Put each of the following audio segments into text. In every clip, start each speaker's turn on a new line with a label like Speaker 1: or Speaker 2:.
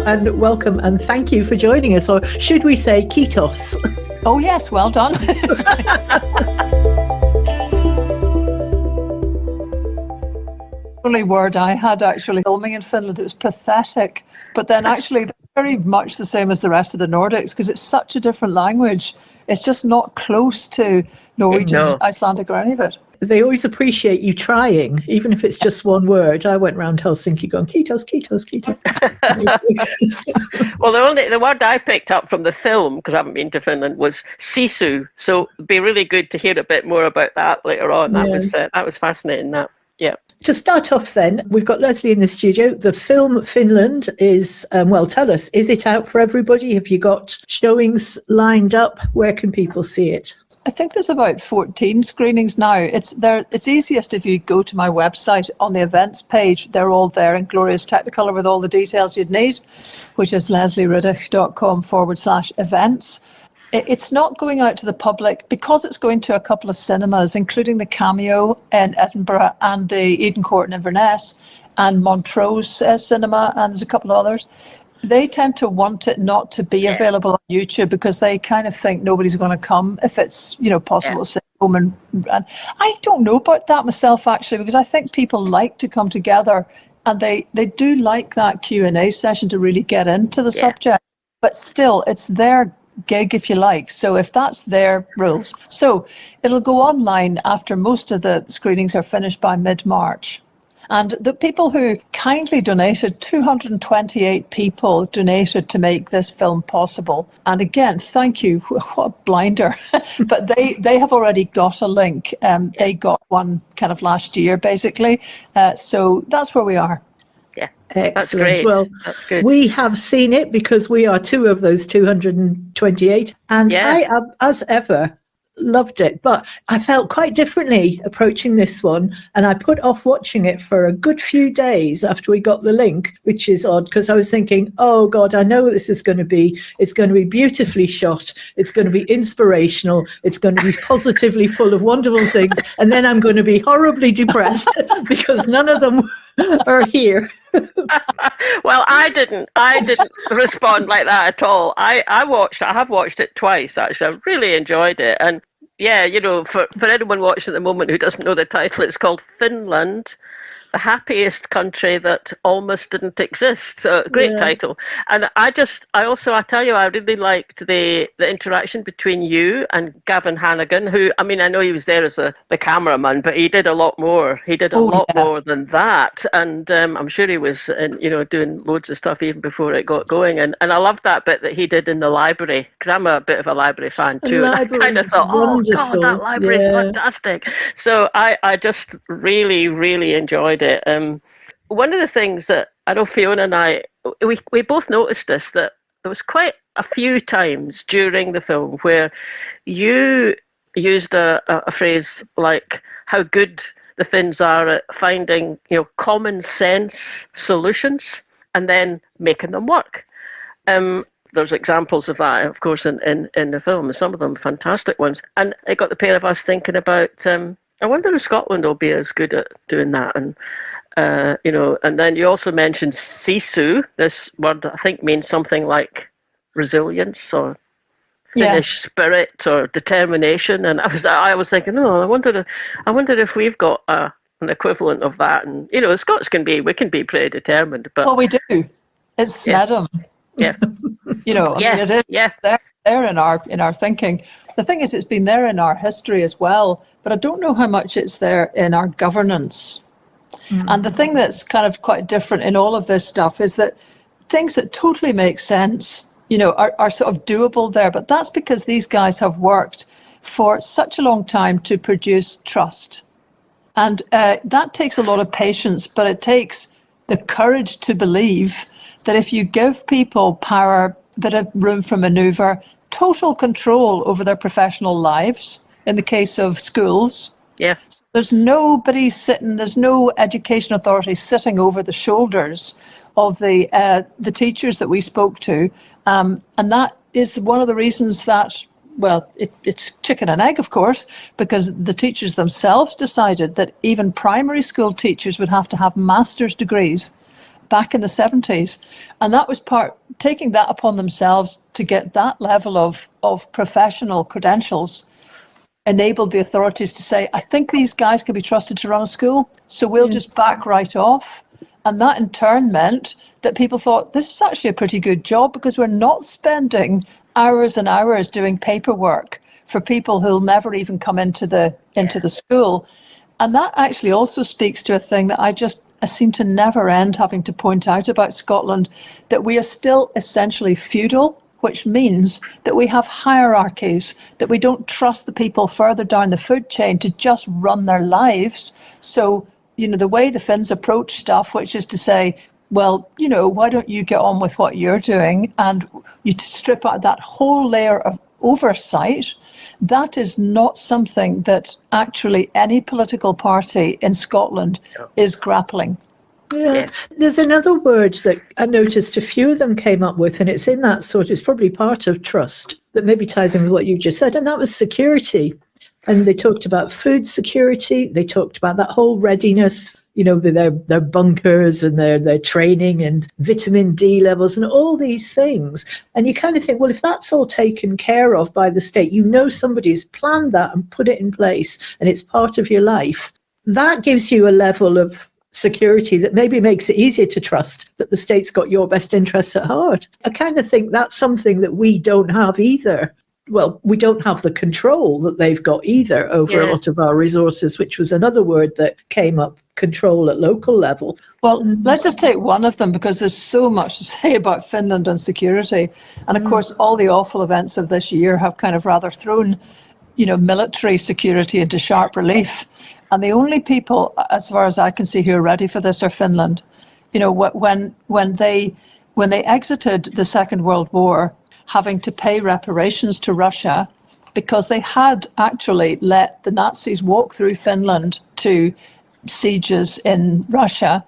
Speaker 1: and welcome and thank you for joining us, or should we say Kitos?
Speaker 2: Oh yes, well done. Only word I had actually filming in Finland, it was pathetic. But then actually they're very much the same as the rest of the Nordics because it's such a different language. It's just not close to Norwegian, Icelandic or any of it.
Speaker 1: They always appreciate you trying, even if it's just one word. I went around Helsinki going, Kitos, Kitos, Kitos.
Speaker 3: Well, the word I picked up from the film, because I haven't been to Finland, was Sisu. So it'd be really good to hear a bit more about that later on. That was fascinating, that. Yeah.
Speaker 1: To start off then, we've got Lesley in the studio. The film Finland is, tell us, is it out for everybody? Have you got showings lined up? Where can people see it?
Speaker 2: I think there's about 14 screenings now. It's easiest if you go to my website on the events page. They're all there in glorious Technicolor with all the details you'd need, which is lesleyriddoch.com/events. It's not going out to the public because it's going to a couple of cinemas, including the Cameo in Edinburgh and the Eden Court in Inverness and Montrose Cinema, and there's a couple of others. They tend to want it not to be available on YouTube because they kind of think nobody's going to come if it's, possible to sit home. And I don't know about that myself, actually, because I think people like to come together and they do like that Q&A session to really get into the subject. But still, it's their gig, if you like. So if that's their rules. So it'll go online after most of the screenings are finished by mid-March. And the people who kindly donated, 228 people donated to make this film possible. And again, thank you. What a blinder. But they have already got a link. They got one kind of last year, basically. So that's where we are.
Speaker 3: Yeah,
Speaker 1: excellent.
Speaker 3: That's great.
Speaker 1: Well,
Speaker 3: that's good.
Speaker 1: We have seen it because we are two of those 228. And I, as ever, loved it, but I felt quite differently approaching this one, and I put off watching it for a good few days after we got the link, which is odd because I was thinking, oh God, I know what this is going to be. It's going to be beautifully shot. It's going to be inspirational. It's going to be positively full of wonderful things, and then I'm going to be horribly depressed because none of them are here.
Speaker 3: Well, I didn't respond like that at all. I have watched it twice, actually. I really enjoyed it. And yeah, for anyone watching at the moment who doesn't know the title, it's called Finland, the happiest country that almost didn't exist. So great title. And I tell you, I really liked the interaction between you and Gavin Hannigan, who, I know he was there as the cameraman, but he did a lot more. He did a lot more than that. And I'm sure he was, doing loads of stuff even before it got going. And I loved that bit that he did in the library, because I'm a bit of a library fan too. And I kind of thought, wonderful. Oh God, that library is fantastic. So I just really, really enjoyed it. One of the things that I know Fiona and I, we both noticed this, that there was quite a few times during the film where you used a phrase like how good the Finns are at finding, common sense solutions and then making them work. There's examples of that, of course, in the film, and some of them fantastic ones. And it got the pair of us thinking about, I wonder if Scotland will be as good at doing that. And and then you also mentioned Sisu. This word I think means something like resilience or Finnish spirit or determination. And I was thinking, I wonder if we've got an equivalent of that. And Scots can be pretty determined. But
Speaker 2: well, we do. It's Smeddum.
Speaker 3: Yeah.
Speaker 2: It is there in our thinking. The thing is, it's been there in our history as well, but I don't know how much it's there in our governance. Mm. And the thing that's kind of quite different in all of this stuff is that things that totally make sense, are sort of doable there. But that's because these guys have worked for such a long time to produce trust. And that takes a lot of patience, but it takes the courage to believe that if you give people power, a bit of room for maneuver, total control over their professional lives, in the case of schools.
Speaker 3: Yeah.
Speaker 2: There's nobody there's no education authority sitting over the shoulders of the teachers that we spoke to. And that is one of the reasons that, it's chicken and egg, of course, because the teachers themselves decided that even primary school teachers would have to have master's degrees back in the 70s. And that was taking that upon themselves to get that level of professional credentials enabled the authorities to say, I think these guys can be trusted to run a school, so we'll just back right off. And that in turn meant that people thought, this is actually a pretty good job because we're not spending hours and hours doing paperwork for people who'll never even come into the school. And that actually also speaks to a thing that I seem to never end having to point out about Scotland, that we are still essentially feudal, which means that we have hierarchies, that we don't trust the people further down the food chain to just run their lives. So, the way the Finns approach stuff, which is to say, well, why don't you get on with what you're doing? And you strip out that whole layer of oversight. That is not something that actually any political party in Scotland is grappling.
Speaker 1: Yeah. Yes. There's another word that I noticed a few of them came up with, and it's in that it's probably part of trust that maybe ties in with what you just said, and that was security. And they talked about food security. They talked about that whole readiness, their bunkers and their training and vitamin D levels and all these things. And you kind of think, well, if that's all taken care of by the state, somebody's planned that and put it in place and it's part of your life. That gives you a level of security that maybe makes it easier to trust that the state's got your best interests at heart. I kind of think that's something that we don't have either. Well, we don't have the control that they've got either over a lot of our resources, which was another word that came up, control at local level.
Speaker 2: Well, let's just take one of them, because there's so much to say about Finland and security. And of course, all the awful events of this year have kind of rather thrown, military security into sharp relief. And the only people, as far as I can see, who are ready for this are Finland. When they exited the Second World War, having to pay reparations to Russia because they had actually let the Nazis walk through Finland to sieges in Russia,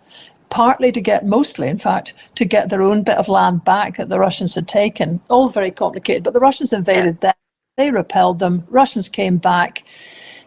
Speaker 2: mostly in fact, to get their own bit of land back that the Russians had taken. All very complicated, but the Russians invaded them, they repelled them, Russians came back.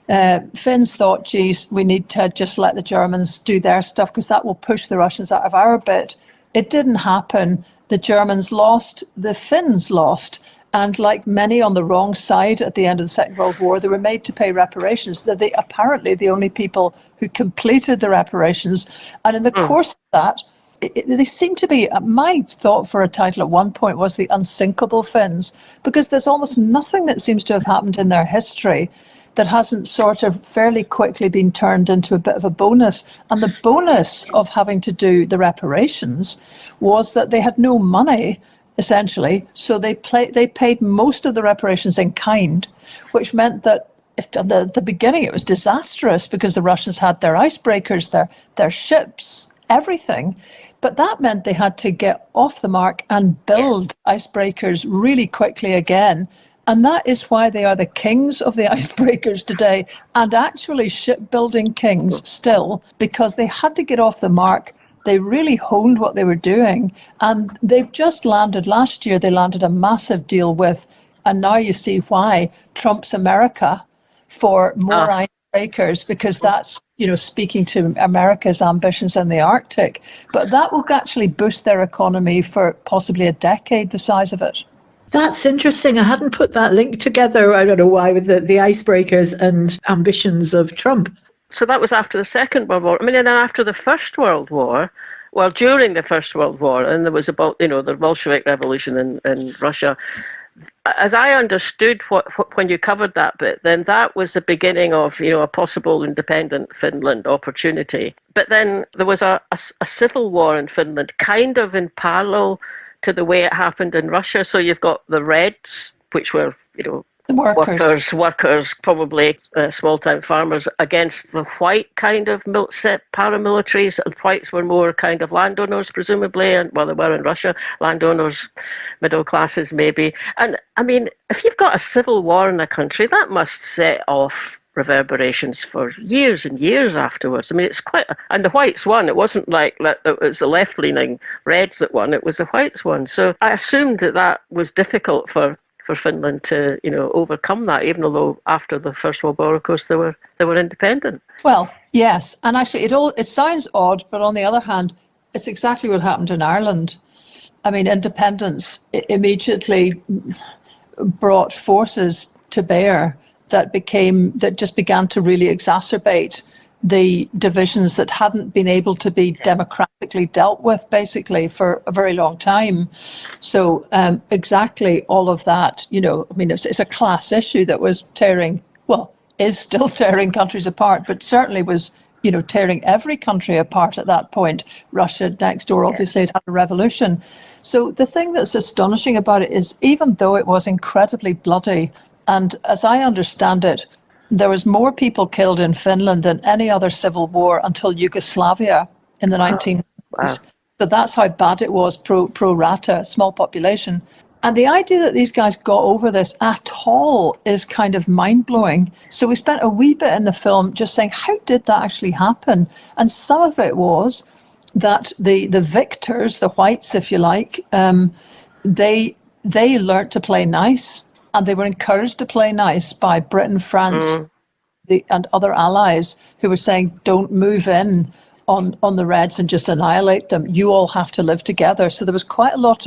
Speaker 2: Finns thought, geez, we need to just let the Germans do their stuff because that will push the Russians out of our bit. It didn't happen. The Germans lost, the Finns lost, and like many on the wrong side at the end of the Second World War, they were made to pay reparations. They're apparently the only people who completed the reparations. And in the course of that, they seem to be, my thought for a title at one point was the unsinkable Finns, because there's almost nothing that seems to have happened in their history that hasn't sort of fairly quickly been turned into a bit of a bonus. And the bonus of having to do the reparations was that they had no money, essentially. So they paid most of the reparations in kind, which meant that at the beginning it was disastrous because the Russians had their icebreakers, their ships, everything. But that meant they had to get off the mark and build icebreakers really quickly again. And that is why they are the kings of the icebreakers today, and actually shipbuilding kings still, because they had to get off the mark. They really honed what they were doing. And they've just landed, last year, they landed a massive deal with, and now you see why, Trump's America for more icebreakers, because that's, speaking to America's ambitions in the Arctic. But that will actually boost their economy for possibly a decade, the size of it.
Speaker 1: That's interesting. I hadn't put that link together. I don't know why, with the icebreakers and ambitions of Trump.
Speaker 3: So that was after the Second World War. I mean, and then after the First World War, well, during the First World War, and there was about, the Bolshevik Revolution in Russia. As I understood when you covered that bit, then that was the beginning of, a possible independent Finland opportunity. But then there was a civil war in Finland, kind of in parallel to the way it happened in Russia. So you've got the Reds, which were, workers, probably small-time farmers, against the white kind of paramilitaries. And whites were more kind of landowners, presumably, and well, they were in Russia, landowners, middle classes maybe. And I mean, if you've got a civil war in a country, that must set off reverberations for years and years afterwards. I mean, it's quite, and the whites won. It wasn't like it was the left-leaning Reds that won, it was the whites won. So I assumed that was difficult for Finland to, overcome that, even although after the First World War, of course, they were independent.
Speaker 2: Well, yes, and actually it sounds odd, but on the other hand, It's exactly what happened in Ireland. I mean, independence immediately brought forces to bear that just began to really exacerbate the divisions that hadn't been able to be democratically dealt with, basically, for a very long time. So exactly all of that, I mean, it's a class issue that was is still tearing countries apart, but certainly was, tearing every country apart at that point. Russia next door, obviously, had a revolution. So the thing that's astonishing about it is, even though it was incredibly bloody, and as I understand it, there was more people killed in Finland than any other civil war until Yugoslavia in the 1990s. Wow. So that's how bad it was, pro rata, small population. And the idea that these guys got over this at all is kind of mind-blowing. So we spent a wee bit in the film just saying, how did that actually happen? And some of it was that the victors, the whites, if you like, they learnt to play nice, and they were encouraged to play nice by Britain, France, and other allies who were saying, don't move in on the Reds and just annihilate them. You all have to live together. So there was quite a lot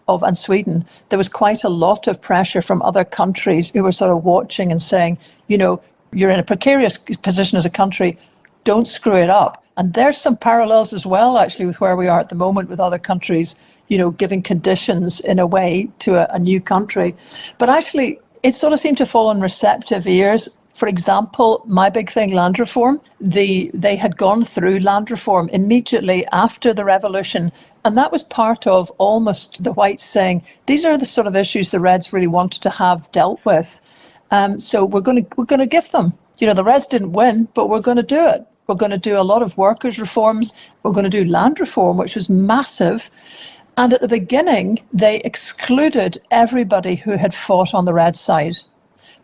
Speaker 2: and Sweden, there was quite a lot of pressure from other countries who were sort of watching and saying, you're in a precarious position as a country, don't screw it up. And there's some parallels as well, actually, with where we are at the moment with other countries, giving conditions in a way to a new country. But actually, it sort of seemed to fall on receptive ears. For example, my big thing, land reform, they had gone through land reform immediately after the revolution. And that was part of almost the whites saying, these are the sort of issues the Reds really wanted to have dealt with. So we're going to give them. The Reds didn't win, but we're going to do it. We're going to do a lot of workers' reforms. We're going to do land reform, which was massive. And at the beginning, they excluded everybody who had fought on the Red side.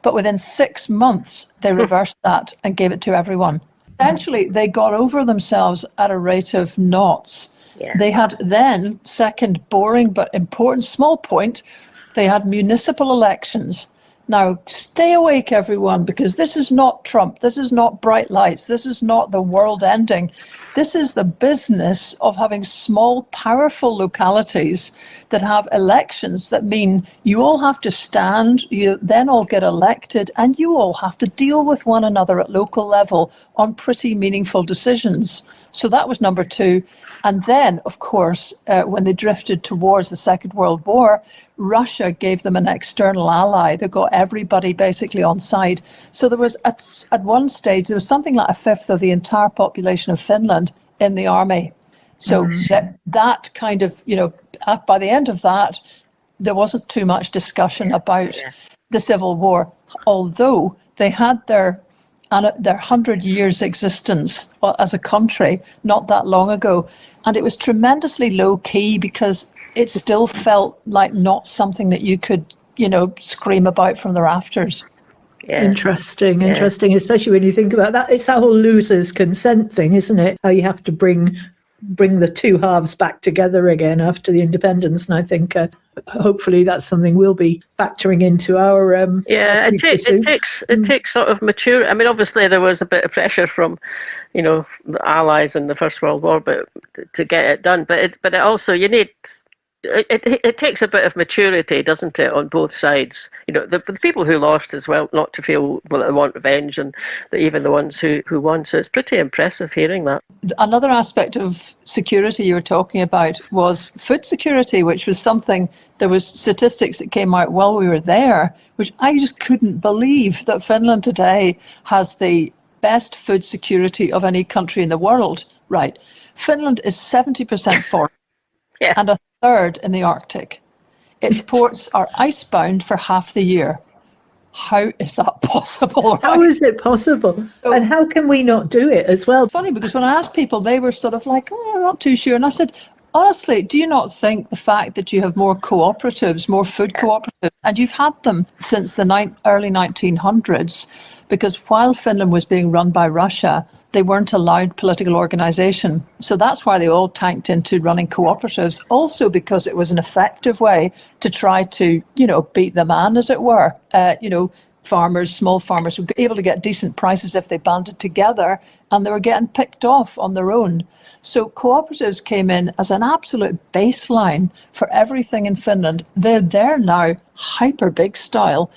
Speaker 2: But within 6 months, they reversed that and gave it to everyone. Eventually, they got over themselves at a rate of knots. Yeah. They had then, second boring but important small point, they had municipal elections. Now, stay awake, everyone, because this is not Trump. This is not bright lights. This is not the world ending. This is the business of having small, powerful localities that have elections that mean you all have to stand, you then all get elected, and you all have to deal with one another at local level on pretty meaningful decisions. So that was number two. And then, of course, when they drifted towards the Second World War, Russia gave them an external ally that got everybody basically on side. So there was, at one stage, there was something like a fifth of the entire population of Finland in the army. So that kind of, by the end of that, there wasn't too much discussion about the Civil War, although they had their 100 years existence as a country not that long ago. And it was tremendously low key because it still felt like not something that you could, scream about from the rafters.
Speaker 1: Yeah. Interesting, especially when you think about that. It's that whole losers consent thing, isn't it? How you have to bring the two halves back together again after the independence. And I think hopefully that's something we'll be factoring into our
Speaker 3: it takes sort of mature. I mean, obviously there was a bit of pressure from the Allies in the First World War, but to get it done. But it also, you need. It takes a bit of maturity, doesn't it, on both sides? The people who lost as well, not to feel they want revenge, and even the ones who won. So it's pretty impressive hearing that.
Speaker 2: Another aspect of security you were talking about was food security, which was something. There was statistics that came out while we were there, which I just couldn't believe, that Finland today has the best food security of any country in the world. Right, Finland is 70% forest.
Speaker 3: Yeah.
Speaker 2: And a third in the Arctic. Its ports are icebound for half the year. How is that possible? Right?
Speaker 1: How is it possible? So, and how can we not do it as well?
Speaker 2: Funny, because when I asked people, they were sort of like, I'm not too sure. And I said, honestly, do you not think the fact that you have more cooperatives, more food cooperatives, and you've had them since the early 1900s, because while Finland was being run by Russia, they weren't allowed political organisation. So that's why they all tanked into running cooperatives, also because it was an effective way to try to, beat the man, as it were, farmers, small farmers, who were able to get decent prices if they banded together, and they were getting picked off on their own. So cooperatives came in as an absolute baseline for everything in Finland. They're there now, hyper big style.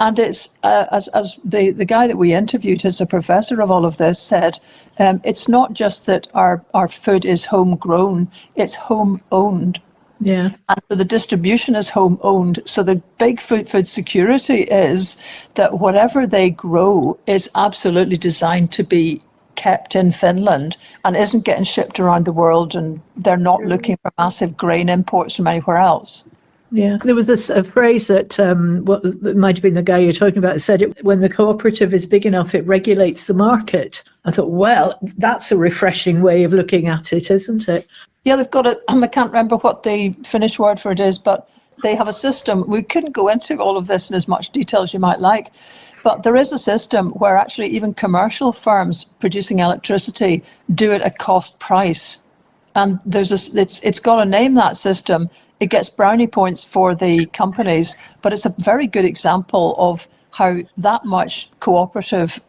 Speaker 2: And it's, as the guy that we interviewed, who's a professor of all of this, said, it's not just that our food is homegrown, it's home owned.
Speaker 1: Yeah.
Speaker 2: And so the distribution is home owned. So the big food security is that whatever they grow is absolutely designed to be kept in Finland and isn't getting shipped around the world, and they're not looking for massive grain imports from anywhere else.
Speaker 1: Yeah, there was a phrase that it might have been the guy you're talking about said it, when the cooperative is big enough, it regulates the market. I thought, well, that's a refreshing way of looking at it, isn't it?
Speaker 2: Yeah, they've got I can't remember what the Finnish word for it is, but they have a system. We couldn't go into all of this in as much detail as you might like, but there is a system where actually even commercial firms producing electricity do it at cost price. And it's got a name, that system. It gets brownie points for the companies, but it's a very good example of how that much cooperative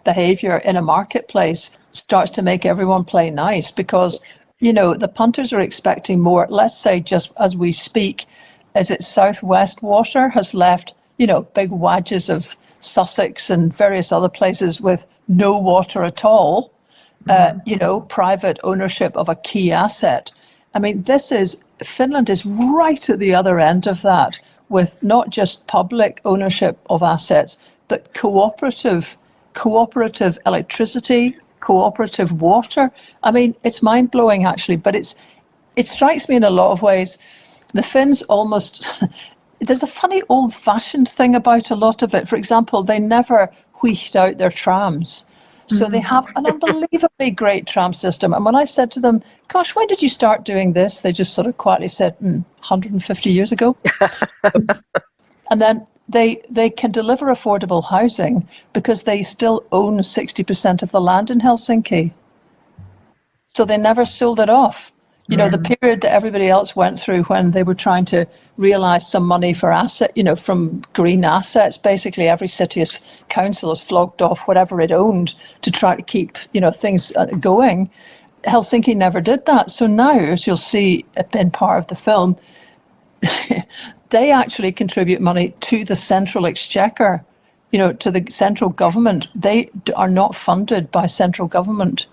Speaker 2: behavior in a marketplace starts to make everyone play nice, because, you know, the punters are expecting more. Let's say, just as we speak, as it Southwest Water has left, you know, big wedges of Sussex and various other places with no water at all, you know, private ownership of a key asset. I mean, Finland is right at the other end of that, with not just public ownership of assets, but cooperative electricity, cooperative water. I mean, it's mind-blowing, actually, but it strikes me in a lot of ways. The Finns almost, there's a funny old-fashioned thing about a lot of it. For example, they never wheeled out their trams. So they have an unbelievably great tram system. And when I said to them, gosh, when did you start doing this? They just sort of quietly said, 150 years ago. And then they can deliver affordable housing because they still own 60% of the land in Helsinki. So they never sold it off. You know, the period that everybody else went through when they were trying to realize some money for from green assets. Basically, every council has flogged off whatever it owned to try to keep, things going. Helsinki never did that. So now, as you'll see in part of the film, they actually contribute money to the central exchequer, to the central government. They are not funded by central government,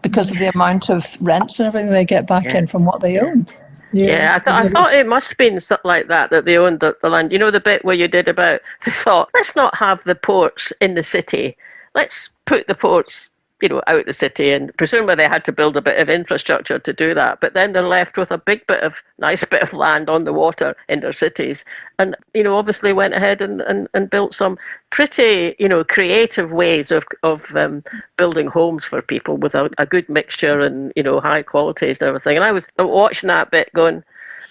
Speaker 2: because of the amount of rents and everything they get back in from what they own.
Speaker 3: Yeah, I thought it must have been something like that they owned the land. You know, the bit where you did about, they thought, let's not have the ports in the city. Let's put the ports, out the city. And presumably they had to build a bit of infrastructure to do that. But then they're left with a nice bit of land on the water in their cities. And, obviously went ahead and built some pretty, creative ways of building homes for people with a good mixture and, high qualities and everything. And I was watching that bit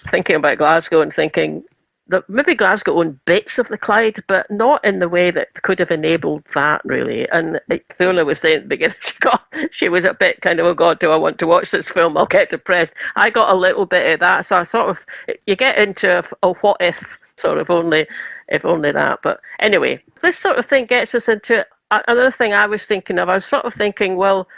Speaker 3: thinking about Glasgow and thinking that maybe Glasgow owned bits of the Clyde, but not in the way that could have enabled that, really. And Fiona was saying at the beginning, she was a bit kind of, oh God, do I want to watch this film? I'll get depressed. I got a little bit of that. So I sort of, you get into a what if, sort of if only that. But anyway, this sort of thing gets us into another thing I was thinking of. I was sort of thinking, well,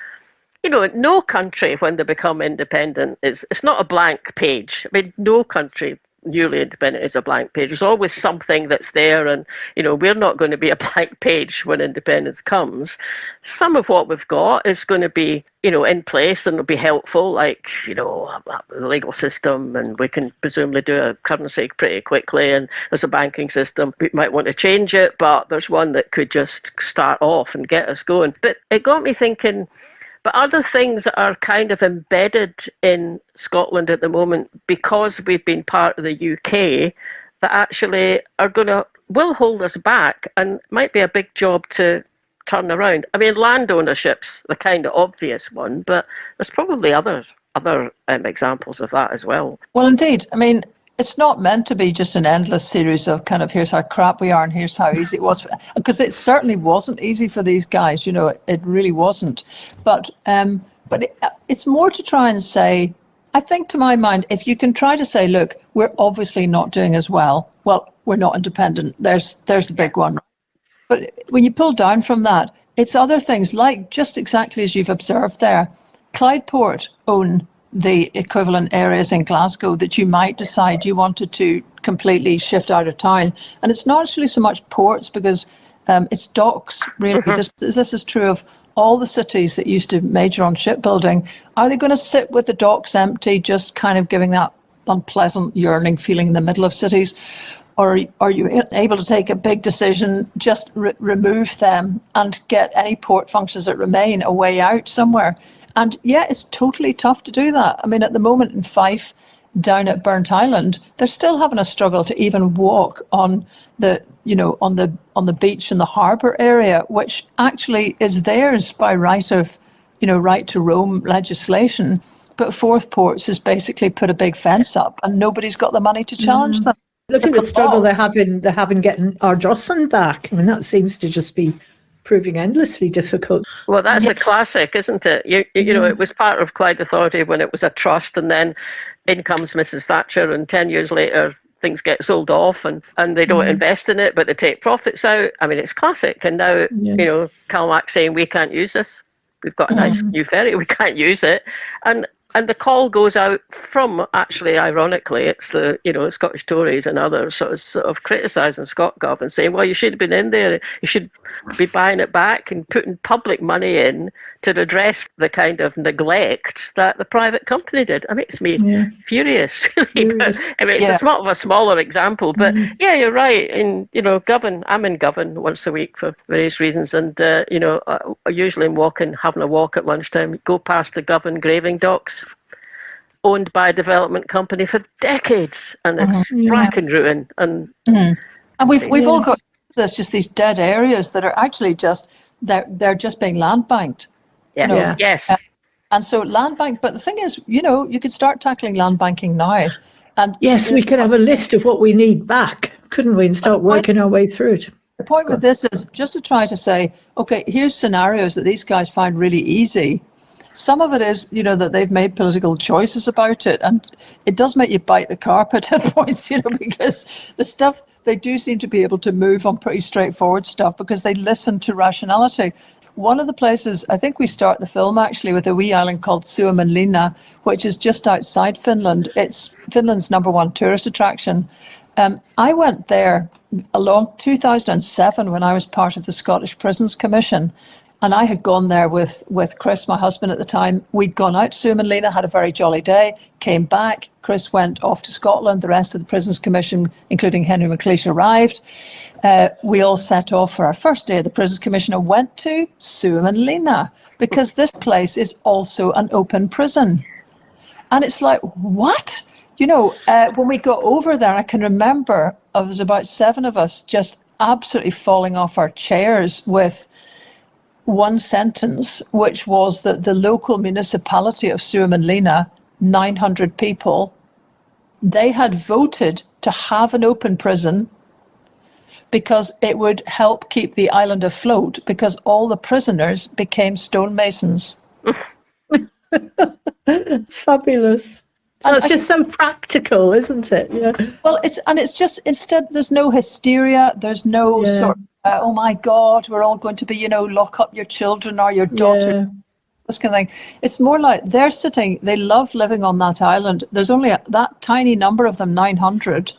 Speaker 3: no country, when they become independent, it's not a blank page. I mean, no country newly independent is a blank page. There's always something that's there, and we're not going to be a blank page when independence comes. Some of what we've got is going to be in place and will be helpful, like the legal system, and we can presumably do a currency pretty quickly, and there's a banking system. We might want to change it, but there's one that could just start off and get us going. But it got me thinking, but other things that are kind of embedded in Scotland at the moment, because we've been part of the UK, that actually will hold us back and might be a big job to turn around. I mean, land ownership's the kind of obvious one, but there's probably other examples of that as well.
Speaker 2: Well, indeed. I mean, it's not meant to be just an endless series of kind of, here's how crap we are and here's how easy it was, because it certainly wasn't easy for these guys. It really wasn't. But it's more to try and say, I think, to my mind, if you can try to say, look, we're obviously not doing as well. Well, we're not independent. There's the big one. But when you pull down from that, it's other things like just exactly as you've observed there. Clydeport own the equivalent areas in Glasgow that you might decide you wanted to completely shift out of town. And it's not actually so much ports because it's docks, really. This is true of all the cities that used to major on shipbuilding. Are they going to sit with the docks empty, just kind of giving that unpleasant yearning feeling in the middle of cities? Or are you able to take a big decision, just remove them and get any port functions that remain a way out somewhere? And yeah, it's totally tough to do that. I mean, at the moment in Fife, down at Burnt Island, they're still having a struggle to even walk on the, on the beach in the harbour area, which actually is theirs by right of, right to roam legislation. But Forth Ports has basically put a big fence up, and nobody's got the money to challenge them.
Speaker 1: Look at the struggle they're having getting Ardrossan back. I mean, that seems to just be proving endlessly difficult.
Speaker 3: Well, that's a classic, isn't it? You know, it was part of Clyde Authority when it was a trust, and then in comes Mrs. Thatcher, and 10 years later things get sold off, and they don't invest in it, but they take profits out. I mean, it's classic. And now, CalMac saying we can't use this. We've got a nice new ferry, we can't use it. And the call goes out from, actually, ironically, it's the Scottish Tories and others sort of criticising ScotGov and saying, well, you should have been in there, you should be buying it back and putting public money in to redress the kind of neglect that the private company did. It makes me furious, really. But, it's somewhat of a smaller example, but yeah, you're right. In Govan, I'm in Govan once a week for various reasons, and I usually am having a walk at lunchtime, go past the Govan graving docks, owned by a development company for decades, and it's rack and ruin. And
Speaker 2: we've all got just these dead areas that are actually just they're just being land banked.
Speaker 3: Yes.
Speaker 2: And so land bank, but the thing is, you could start tackling land banking now. And
Speaker 1: yes, we could have a list of what we need back, couldn't we, and start working our way through it.
Speaker 2: The point with this is just to try to say, okay, here's scenarios that these guys find really easy. Some of it is, that they've made political choices about it, and it does make you bite the carpet at points, because the stuff, they do seem to be able to move on pretty straightforward stuff because they listen to rationality. One of the places, I think we start the film actually with a wee island called Suomenlinna, which is just outside Finland. It's Finland's #1 tourist attraction. I went there along 2007 when I was part of the Scottish Prisons Commission. And I had gone there with Chris, my husband at the time. We'd gone out to Suomenlinna, had a very jolly day, came back. Chris went off to Scotland. The rest of the Prisons Commission, including Henry McLeish, arrived. We all set off for our first day of the Prisons Commission and went to Suomenlinna because this place is also an open prison. And it's like, what? When we got over there, I can remember there was about 7 of us just absolutely falling off our chairs with one sentence, which was that the local municipality of Suomenlinna, 900 people, they had voted to have an open prison because it would help keep the island afloat because all the prisoners became stonemasons.
Speaker 1: Fabulous. And it's just so practical, isn't it? Yeah.
Speaker 2: Well, it's just, instead, there's no hysteria, there's no sort of, oh my God, we're all going to be, lock up your children or your daughter, this kind of thing. It's more like they're sitting, they love living on that island. There's only that tiny number of them, 900,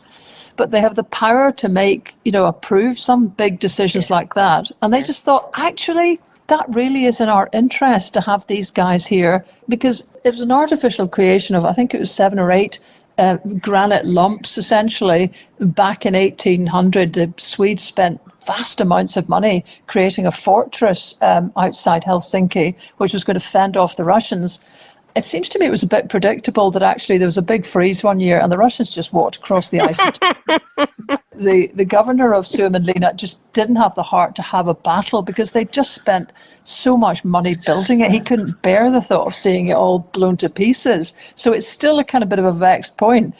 Speaker 2: but they have the power to make, approve some big decisions like that. And they just thought, actually, that really is in our interest to have these guys here because it was an artificial creation of, I think it was 7 or 8 granite lumps, essentially. Back in 1800, the Swedes spent vast amounts of money creating a fortress outside Helsinki, which was going to fend off the Russians. It seems to me it was a bit predictable that actually there was a big freeze one year and the Russians just walked across the ice. The governor of Suomenlinna just didn't have the heart to have a battle because they just spent so much money building it. He couldn't bear the thought of seeing it all blown to pieces. So it's still a kind of bit of a vexed point.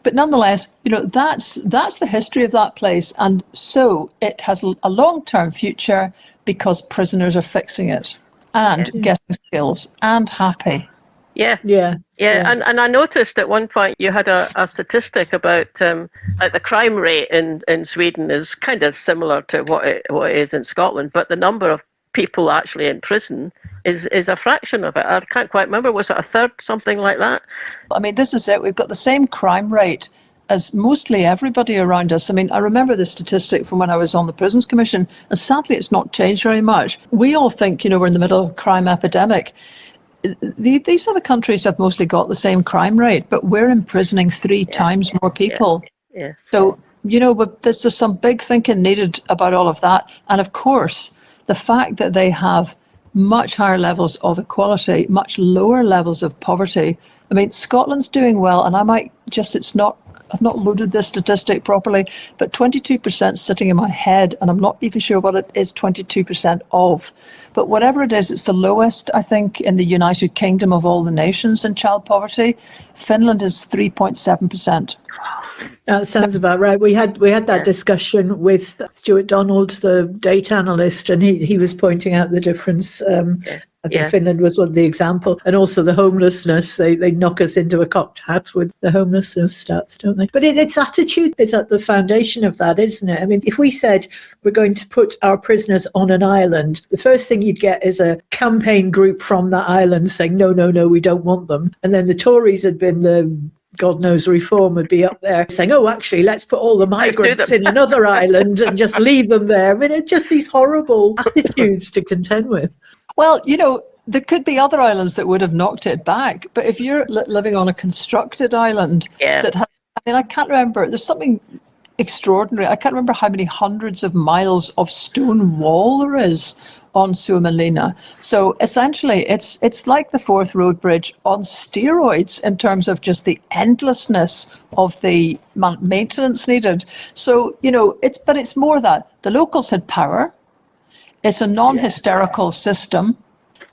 Speaker 2: But nonetheless, that's the history of that place. And so it has a long-term future because prisoners are fixing it and getting skills and happy.
Speaker 3: Yeah.
Speaker 1: Yeah.
Speaker 3: And I noticed at one point you had a statistic about like the crime rate in Sweden is kind of similar to what it is in Scotland, but the number of people actually in prison is a fraction of it. I can't quite remember. Was it a third, something like that?
Speaker 2: I mean, this is it. We've got the same crime rate as mostly everybody around us. I mean, I remember the statistic from when I was on the Prisons Commission, and sadly it's not changed very much. We all think, we're in the middle of a crime epidemic. These other countries have mostly got the same crime rate, but we're imprisoning 3 times more people.
Speaker 3: Yeah.
Speaker 2: So, but there's just some big thinking needed about all of that. And of course, the fact that they have much higher levels of equality, much lower levels of poverty. I mean, Scotland's doing well, and I've not loaded this statistic properly, but 22% sitting in my head, and I'm not even sure what it is 22% of. But whatever it is, it's the lowest, I think, in the United Kingdom of all the nations in child poverty. Finland is 3.7%.
Speaker 1: That sounds about right. We had that discussion with Stuart Donald, the data analyst, and he was pointing out the difference. I think Finland was one of the example, and also the homelessness. They knock us into a cocked hat with the homelessness stats, don't they? But it's attitude is at the foundation of that, isn't it? I mean, if we said we're going to put our prisoners on an island, the first thing you'd get is a campaign group from that island saying, no, we don't want them. And then the Tories had been the God knows Reform would be up there saying, oh, actually, let's put all the migrants in another island and just leave them there. I mean, it's just these horrible attitudes to contend with.
Speaker 2: Well, there could be other islands that would have knocked it back. But if you're living on a constructed island that has, I can't remember, there's something extraordinary. I can't remember how many hundreds of miles of stone wall there is on Suomenlinna. So essentially, it's like the Forth Road Bridge on steroids in terms of just the endlessness of the maintenance needed. So, it's more that the locals had power. It's a non-hysterical system.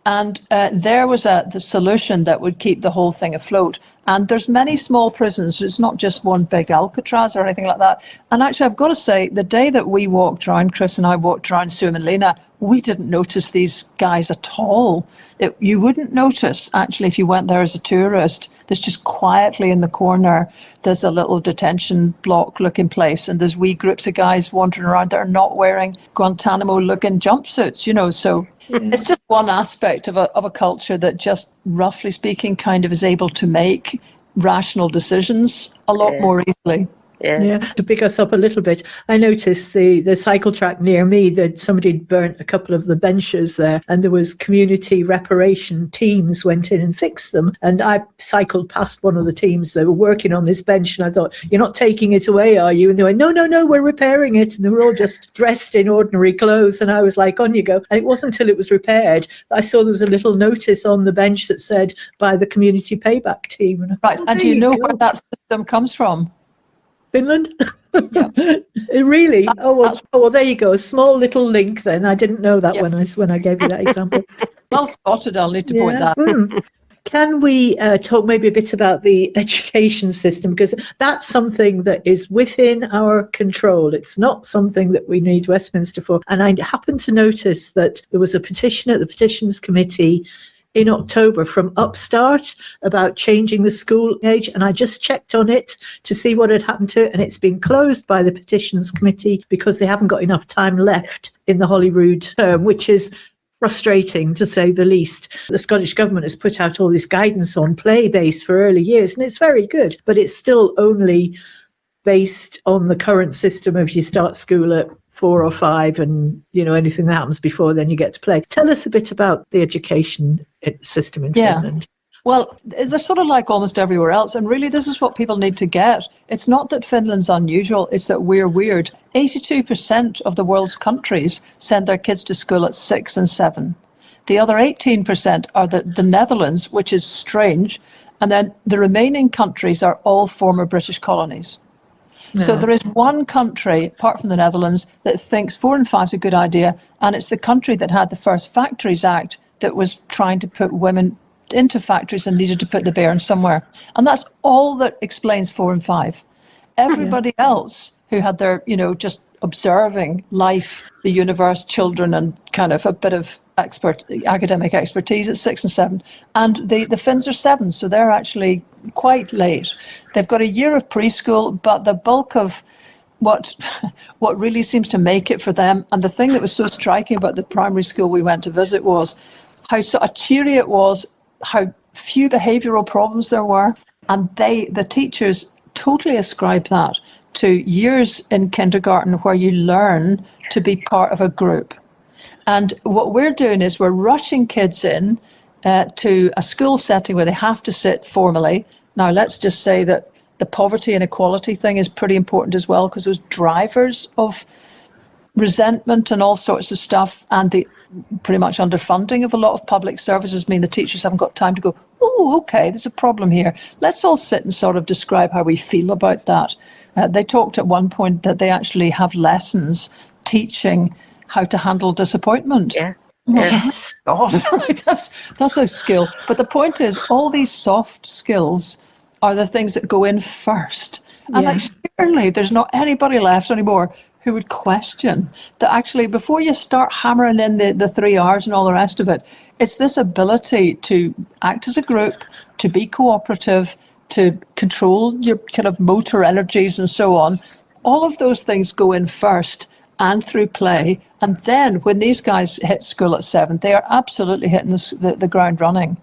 Speaker 2: And there was the solution that would keep the whole thing afloat. And there's many small prisons. It's not just one big Alcatraz or anything like that. And actually, I've got to say, the day that we walked around, Chris and I walked around Suomenlinna, we didn't notice these guys at all. You wouldn't notice, actually, if you went there as a tourist. There's just quietly in the corner, there's a little detention block looking place, and there's wee groups of guys wandering around that are not wearing Guantanamo-looking jumpsuits, so it's just one aspect of a culture that just, roughly speaking, kind of is able to make rational decisions a lot more easily.
Speaker 1: Yeah, to pick us up a little bit, I noticed the cycle track near me that somebody had burnt a couple of the benches there, and there was community reparation teams went in and fixed them. And I cycled past one of the teams. They were working on this bench, and I thought, "You're not taking it away, are you?" And they went, "No, we're repairing it." And they were all just dressed in ordinary clothes. And I was like, "On you go." And it wasn't until it was repaired that I saw there was a little notice on the bench that said by the community payback team. And
Speaker 2: right, and do you know where that system comes from?
Speaker 1: Finland?
Speaker 2: Yeah.
Speaker 1: Really? Well, there you go. A small little link then. I didn't know that when I gave you that example.
Speaker 2: Well spotted, I'll need to point that.
Speaker 1: Can we talk maybe a bit about the education system? Because that's something that is within our control. It's not something that we need Westminster for. And I happened to notice that there was a petition at the Petitions Committee in October from Upstart about changing the school age, and I just checked on it to see what had happened to it, and it's been closed by the Petitions Committee because they haven't got enough time left in the Holyrood term, which is frustrating to say the least. The Scottish Government has put out all this guidance on play-based for early years, and it's very good, but it's still only based on the current system of you start school at 4 or 5, and anything that happens before then you get to play. Tell us a bit about the education system in Finland.
Speaker 2: Well, it's sort of like almost everywhere else, and really this is what people need to get. It's not that Finland's unusual, it's that we're weird. 82% of the world's countries send their kids to school at 6 and 7. The other 18% are the Netherlands, which is strange, and then the remaining countries are all former British colonies. So there is one country, apart from the Netherlands, that thinks 4 and 5 is a good idea, and it's the country that had the first Factories Act that was trying to put women into factories and needed to put the bairns somewhere. And that's all that explains 4 and 5. Everybody else who had their, just observing life, the universe, children, and kind of a bit of academic expertise at 6 and 7, and the Finns are 7, so they're actually quite late. They've got a year of preschool, but the bulk of what really seems to make it for them, and the thing that was so striking about the primary school we went to visit was how sort of cheery it was, how few behavioural problems there were, and the teachers totally ascribe that to years in kindergarten where you learn to be part of a group. And what we're doing is we're rushing kids in to a school setting where they have to sit formally. Now, let's just say that the poverty and equality thing is pretty important as well, because those drivers of resentment and all sorts of stuff, and the pretty much underfunding of a lot of public services mean the teachers haven't got time to go, oh, okay, there's a problem here. Let's all sit and sort of describe how we feel about that. They talked at one point that they actually have lessons teaching how to handle disappointment.
Speaker 3: Yeah.
Speaker 2: Yes. God, that's a skill. But the point is, all these soft skills are the things that go in first. And like, surely there's not anybody left anymore who would question that actually before you start hammering in the 3 R's and all the rest of it, it's this ability to act as a group, to be cooperative, to control your kind of motor energies and so on. All of those things go in first and through play. And then when these guys hit school at 7, they are absolutely hitting the ground running.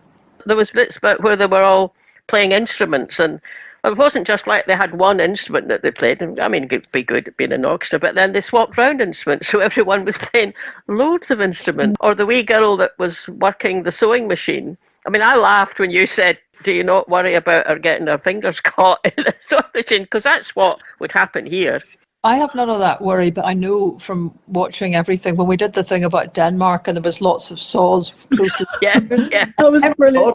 Speaker 3: There was bits about where they were all playing instruments, and it wasn't just like they had one instrument that they played. I mean, it'd be good being an orchestra, but then they swapped round instruments, so everyone was playing loads of instruments. Or the wee girl that was working the sewing machine. I mean, I laughed when you said, do you not worry about her getting her fingers caught in the sewing machine? Because that's what would happen here.
Speaker 2: I have none of that worry, but I know from watching everything, when we did the thing about Denmark and there was lots of saws close to
Speaker 3: yeah.
Speaker 1: That was brilliant.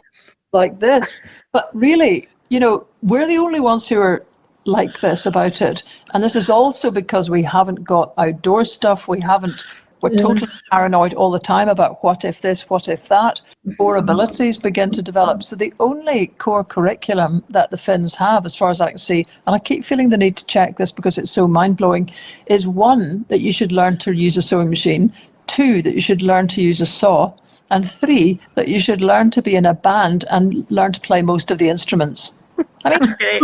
Speaker 2: Like this. But really, you know, we're the only ones who are like this about it. And this is also because we haven't got outdoor stuff. We're totally paranoid all the time about what if this, what if that. Our abilities begin to develop. So the only core curriculum that the Finns have, as far as I can see, and I keep feeling the need to check this because it's so mind-blowing, is 1, that you should learn to use a sewing machine, 2, that you should learn to use a saw, and 3, that you should learn to be in a band and learn to play most of the instruments. I mean,
Speaker 3: Great.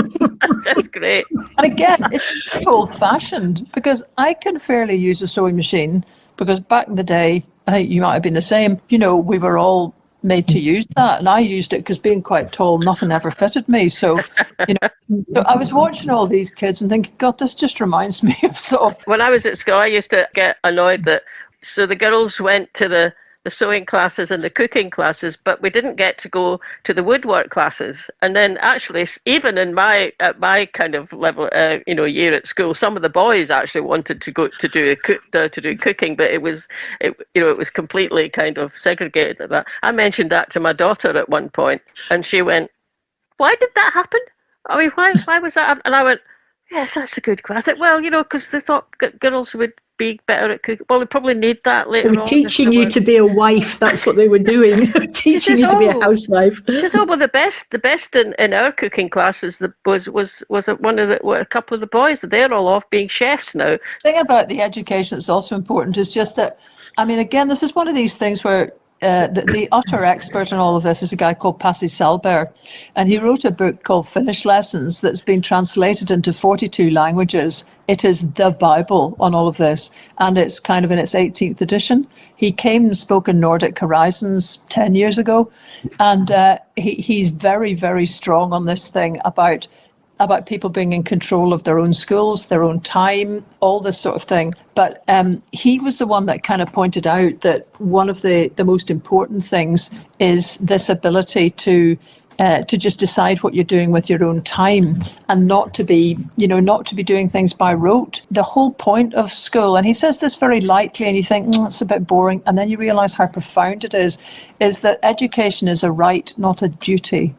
Speaker 3: That's great.
Speaker 2: And again, it's old-fashioned because I can fairly use a sewing machine because back in the day, I think you might have been the same, you know, we were all made to use that, and I used it because being quite tall, nothing ever fitted me. So, you know, so I was watching all these kids and thinking, God, this just reminds me of sort of...
Speaker 3: When I was at school, I used to get annoyed that, so the girls went to the sewing classes and the cooking classes, but we didn't get to go to the woodwork classes. And then actually, even at my kind of level, year at school, some of the boys actually wanted to go to do cooking, but it was completely kind of segregated at that. I mentioned that to my daughter at one point, and she went, "Why did that happen? I mean, why was that?" And I went, "Yes, that's a good question." I said, "Well, because they thought girls would be better at cooking." Well, we probably need that later on.
Speaker 1: They were teaching you to be a wife. That's what they were doing. Teaching you to be a housewife.
Speaker 3: She said, "Oh, well, the best in our cooking classes was a couple of the boys. They're all off being chefs now."
Speaker 2: The thing about the education that's also important is just that, I mean, again, this is one of these things where the utter expert in all of this is a guy called Pasi Sahlberg, and he wrote a book called Finnish Lessons that's been translated into 42 languages. It is the Bible on all of this, and it's kind of in its 18th edition. He came and spoke in Nordic Horizons 10 years ago, and he's very, very strong on this thing about people being in control of their own schools, their own time, all this sort of thing. But he was the one that kind of pointed out that one of the most important things is this ability to just decide what you're doing with your own time and not to be doing things by rote. The whole point of school, and he says this very lightly and you think, it's a bit boring, and then you realise how profound it is that education is a right, not a duty.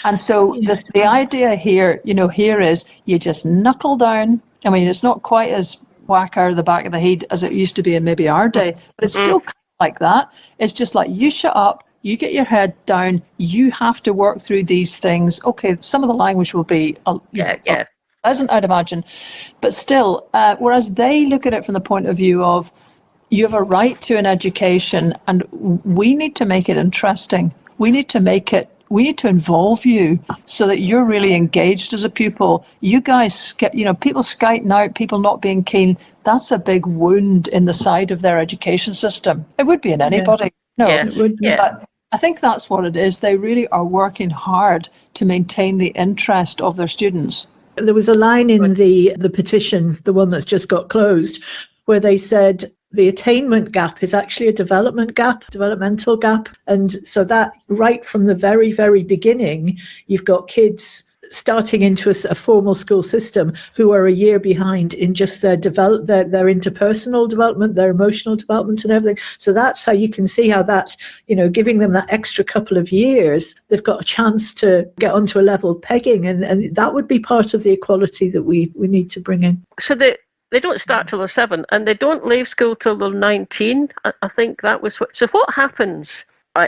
Speaker 2: And so the idea here is you just knuckle down. I mean, it's not quite as whack out of the back of the head as it used to be in maybe our day, but it's still kind of like that. It's just like, you shut up, you get your head down, you have to work through these things. Okay, some of the language will be pleasant, I'd imagine, but still, whereas they look at it from the point of view of, you have a right to an education, and we need to make it interesting. We need to involve you so that you're really engaged as a pupil. You guys, people skiting out, people not being keen, that's a big wound in the side of their education system. It would be in anybody.
Speaker 1: It would be.
Speaker 2: But I think that's what it is. They really are working hard to maintain the interest of their students.
Speaker 1: There was a line in the petition, the one that's just got closed, where they said the attainment gap is actually a developmental gap. And so that right from the very, very beginning, you've got kids starting into a formal school system who are a year behind in just their interpersonal development, their emotional development and everything. So that's how you can see how that, giving them that extra couple of years, they've got a chance to get onto a level pegging. And that would be part of the equality that we need to bring in.
Speaker 3: So they don't start till they're 7, and they don't leave school till they're 19. I think that was what. So what happens?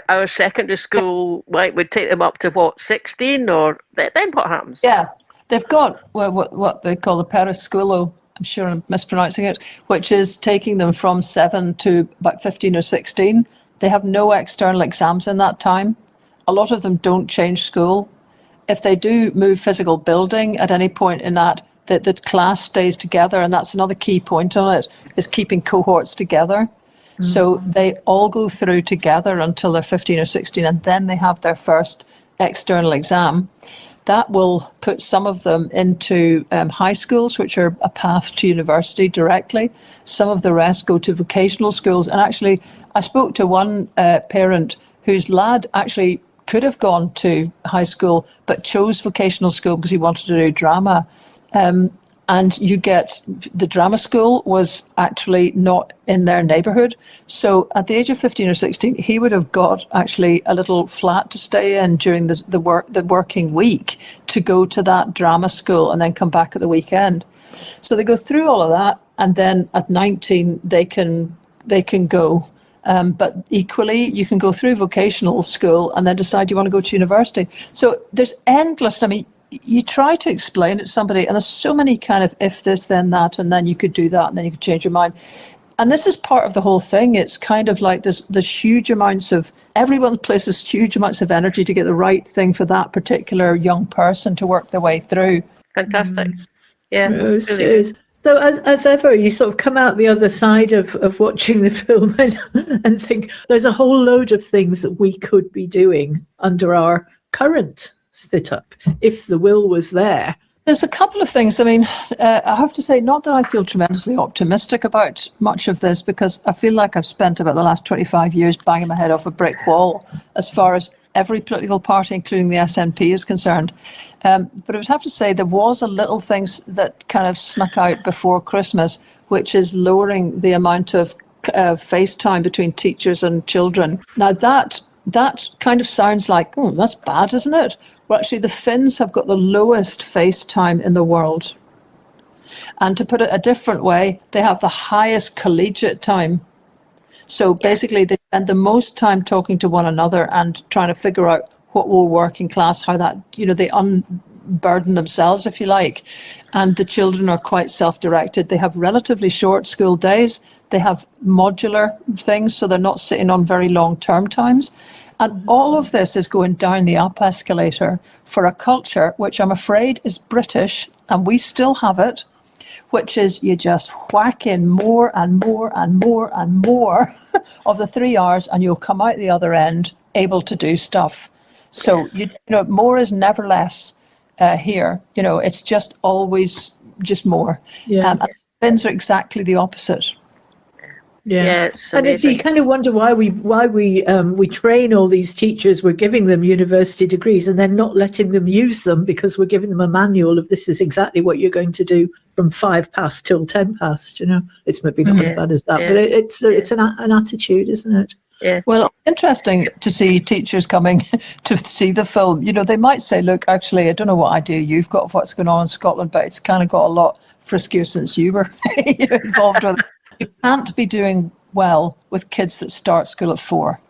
Speaker 3: Our secondary school would take them up to 16, or then what happens?
Speaker 2: Yeah, they've got what they call the periscolo. I'm sure I'm mispronouncing it, which is taking them from 7 to about 15 or 16. They have no external exams in that time. A lot of them don't change school. If they do move physical building at any point in that, the class stays together, and that's another key point on it, is keeping cohorts together. So they all go through together until they're 15 or 16, and then they have their first external exam. That will put some of them into high schools, which are a path to university directly. Some of the rest go to vocational schools. And actually, I spoke to one parent whose lad actually could have gone to high school, but chose vocational school because he wanted to do drama. And you get the drama school was actually not in their neighbourhood. So at the age of 15 or 16, he would have got actually a little flat to stay in during the working week to go to that drama school and then come back at the weekend. So they go through all of that, and then at 19 they can go. But equally, you can go through vocational school and then decide you want to go to university. So there's endless. I mean, you try to explain it to somebody, and there's so many kind of if this, then that, and then you could do that, and then you could change your mind. And this is part of the whole thing. It's kind of like there's huge amounts of, everyone places huge amounts of energy to get the right thing for that particular young person to work their way through.
Speaker 3: Fantastic. Yeah.
Speaker 1: It is. So as ever, you sort of come out the other side of watching the film and think there's a whole load of things that we could be doing under our current sit-up if the will was there.
Speaker 2: There's a couple of things. I mean, I have to say, not that I feel tremendously optimistic about much of this, because I feel like I've spent about the last 25 years banging my head off a brick wall as far as every political party, including the SNP, is concerned. But I would have to say there was a little things that kind of snuck out before Christmas, which is lowering the amount of face time between teachers and children. Now that kind of sounds like, oh, that's bad, isn't it? Well, actually, the Finns have got the lowest face time in the world. And to put it a different way, they have the highest collegiate time. So basically, they spend the most time talking to one another and trying to figure out what will work in class, how that, they unburden themselves, if you like. And the children are quite self-directed. They have relatively short school days. They have modular things, so they're not sitting on very long term times. And all of this is going down the up escalator for a culture which I'm afraid is British, and we still have it, which is you just whack in more and more and more and more of the 3 hours, and you'll come out the other end able to do stuff. So, more is never less here. It's just always just more.
Speaker 1: Yeah.
Speaker 2: And Finns are exactly the opposite.
Speaker 1: Yeah, and you kind of wonder why we train all these teachers. We're giving them university degrees and then not letting them use them because we're giving them a manual of this is exactly what you're going to do from 5 past till 10 past. It's maybe not as bad as that, but it's an attitude, isn't it?
Speaker 3: Yeah.
Speaker 2: Well, interesting to see teachers coming to see the film. They might say, look, actually, I don't know what idea you've got of what's going on in Scotland, but it's kind of got a lot friskier since you were involved with it. You can't be doing well with kids that start school at 4.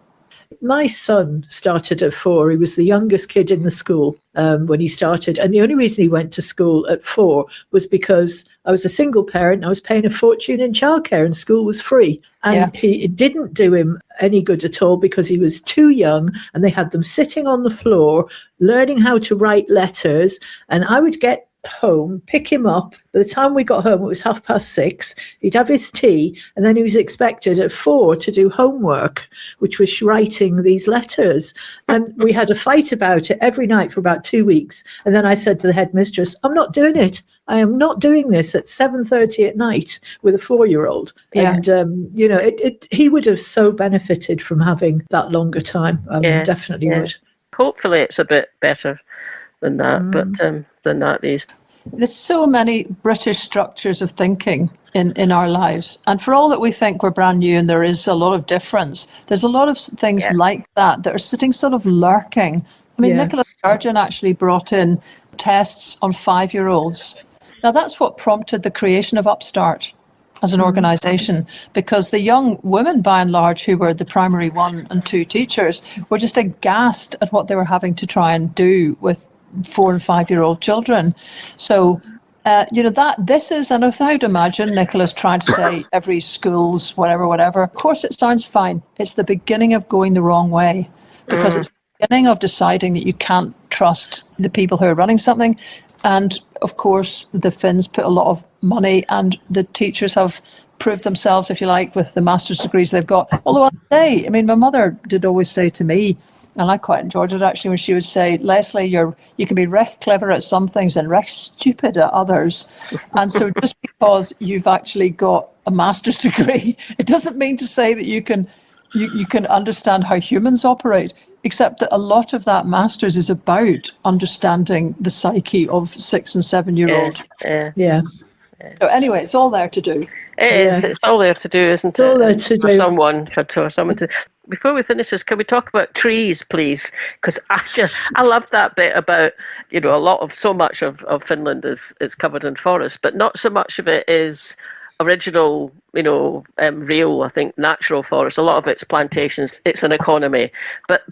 Speaker 1: my son started at 4. He was the youngest kid in the school when he started. And the only reason he went to school at 4 was because I was a single parent. I was paying a fortune in childcare and school was free. And it didn't do him any good at all because he was too young, and they had them sitting on the floor learning how to write letters. And I would get home, pick him up. By the time we got home, it was 6:30. He'd have his tea, and then he was expected at 4 to do homework, which was writing these letters. And we had a fight about it every night for about 2 weeks. And then I said to the headmistress, I'm not doing it. I am not doing this at 7:30 at night with a 4-year-old.
Speaker 2: Yeah.
Speaker 1: And, he would have so benefited from having that longer time. Definitely would.
Speaker 3: Hopefully it's a bit better than that, but than that these.
Speaker 2: There's so many British structures of thinking in our lives, and for all that we think we're brand new and there is a lot of difference, there's a lot of things like that are sitting sort of lurking. I mean, Nicola Sturgeon actually brought in tests on 5-year-olds. Now that's what prompted the creation of Upstart as an organisation, because the young women, by and large, who were the primary 1 and 2 teachers, were just aghast at what they were having to try and do with 4 and 5-year-old children. So, this is, and I would imagine Nicola's trying to say every school's whatever. Of course, it sounds fine. It's the beginning of going the wrong way, because it's the beginning of deciding that you can't trust the people who are running something. And of course, the Finns put a lot of money, and the teachers have proved themselves, if you like, with the master's degrees they've got. Although I mean, my mother did always say to me, and I quite enjoyed it actually, when she would say, Lesley, you can be recht clever at some things and recht stupid at others. And so just because you've actually got a master's degree, it doesn't mean to say that you can understand how humans operate, except that a lot of that master's is about understanding the psyche of 6 and 7-year-olds.
Speaker 1: Yeah.
Speaker 2: So anyway, it's all there to do.
Speaker 3: It is. It's all there to do, isn't it?
Speaker 1: All there to do.
Speaker 3: For someone to. Before we finish this, can we talk about trees, please? Because I love that bit about, so much of Finland is covered in forest, but not so much of it is original, real, I think, natural forest. A lot of it's plantations. It's an economy, but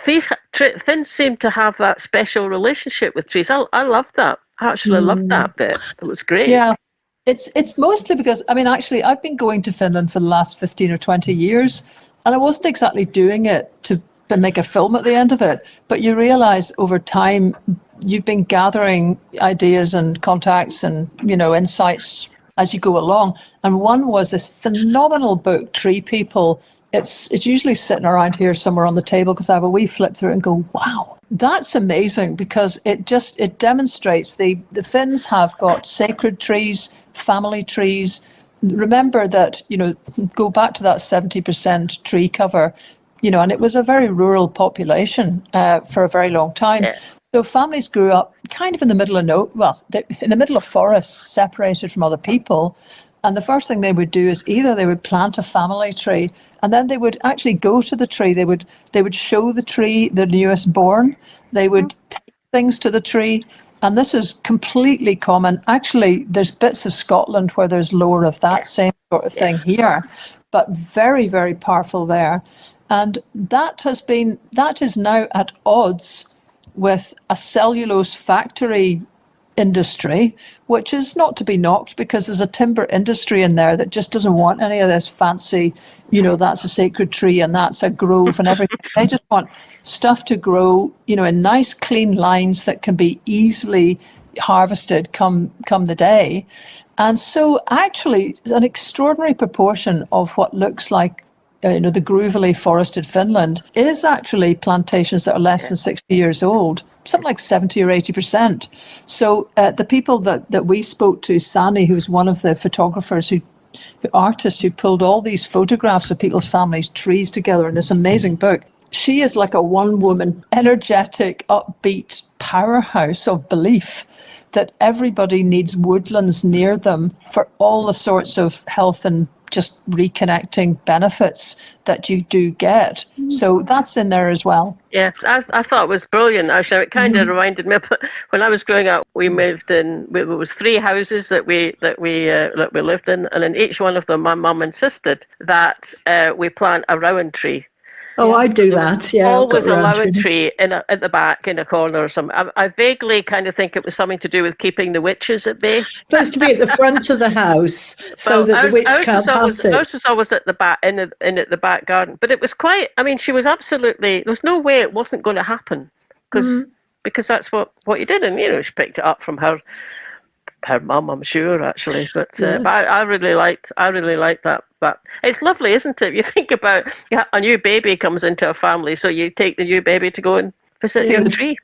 Speaker 3: Finns seem to have that special relationship with trees. I love that. I actually loved that bit. It was great.
Speaker 2: Yeah, it's mostly because, I mean, actually, I've been going to Finland for the last 15 or 20 years, and I wasn't exactly doing it to make a film at the end of it. But you realise over time, you've been gathering ideas and contacts and insights as you go along. And one was this phenomenal book, Tree People. It's usually sitting around here somewhere on the table because I have a wee flip through it and go, wow, that's amazing, because it demonstrates the Finns have got sacred trees, family trees. Remember that, go back to that 70% tree cover, and it was a very rural population for a very long time. Yeah. So families grew up kind of in the middle in the middle of forests, separated from other people. And the first thing they would do is either they would plant a family tree, and then they would actually go to the tree. They would show the tree the newest born. They would take things to the tree. And this is completely common. Actually, there's bits of Scotland where there's lore of that same sort of thing here, but very, very powerful there. And that is now at odds with a cellulose factory industry, which is not to be knocked, because there's a timber industry in there that just doesn't want any of this fancy, that's a sacred tree and that's a grove and everything. They just want stuff to grow, in nice clean lines that can be easily harvested come the day. And so actually an extraordinary proportion of what looks like the groovily forested Finland is actually plantations that are less than 60 years old, something like 70 or 80%. So the people that we spoke to, Sani, who's one of the photographers, artists who pulled all these photographs of people's families' trees together in this amazing book, she is like a one-woman, energetic, upbeat powerhouse of belief that everybody needs woodlands near them for all the sorts of health and just reconnecting benefits that you do get. So that's in there as well.
Speaker 3: Yeah, I thought it was brilliant. Actually, it kind of reminded me of when I was growing up. We moved in. It was 3 houses that we lived in, and in each one of them, my mum insisted that we plant a rowan tree.
Speaker 1: Oh,
Speaker 2: Yeah.
Speaker 1: I do that. Yeah,
Speaker 3: always a lavatory at the back in a corner or something. I vaguely kind of think it was something to do with keeping the witches at bay.
Speaker 1: Supposed to be at the front of the house so
Speaker 3: Well,
Speaker 1: that the witch can't pass it.
Speaker 3: ours was always at the back at the back garden. But it was quite. I mean, she was absolutely. There was no way it wasn't going to happen because that's what you did, and she picked it up from her mum, I'm sure, actually. But I really liked that. But it's lovely, isn't it? You think about a new baby comes into a family, so you take the new baby to go and visit your tree.